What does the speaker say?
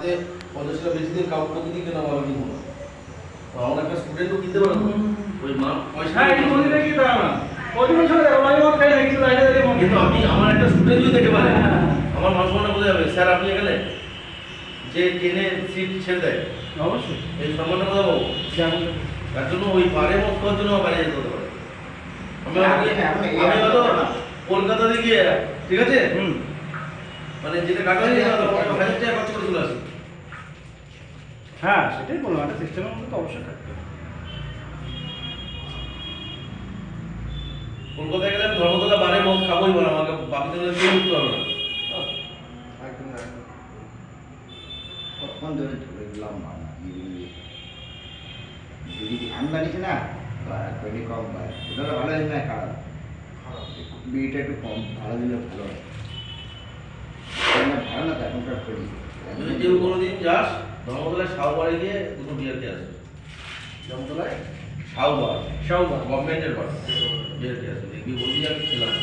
হাতে 50 টাকা বেশি দিয়ে কাউকে প্রতিদিন কেনা আমি কিনবো না। আমার একটা স্টুডেন্টও কিনতে পারে না। ওই মা পয়সা হ্যাঁ এই মন্দিরে কি দাও না ওদিকে চলে যাও আমি মত খাই না কিন্তু লাইনে দাঁড়িয়ে মন কিন্তু আমি আমার একটা স্টুডেন্ট যদি দেখতে পারে আমার মান সম্মান বোঝা যাবে স্যার আপনি এখানে যে ট্রেনে সিট ছেড়ে দেয় অবশ্যই এই সম্মানটা বোঝা পাবো তার জন্য ওই পারে মত খাওয়ার জন্য বাইরে যেতে হতে পারে আমি হয়তো কলকাতা থেকে ঠিক আছে মানে যেটা কাটা হয়ে যাবে 1000 টাকা খরচ করে চলে আসি। হ্যাঁ সেটাই বললাম একটা সিস্টেমের মধ্যে তো অবশ্যই থাকবে কলকাতায় গেলে আমি ধর্মতলা বারে মদ খাবোই বলে আমাকে বাকি দিনে কেউ উঠতে হবে না। একদম কতক্ষণ ধরে ধরে দিলাম যদি ধান লাগিয়েছে না কোয়ালিটি কম পায় ওটা ভালো হয় না খারাপ বিটা একটু কম ভালো দিলে ভালো হয় ভালো না তো এখনকার করি যদি কেউ কোনোদিন যাস ধর্মতলায় শাহবাড়ি গিয়ে দুটো বিয়ার খেয়ে আসবে। জমতলায় শাহবার শাহবাগ গভর্নমেন্টের বার বিয়ার খেয়ে আসবে দেখবি বলবি আমি ছিলাম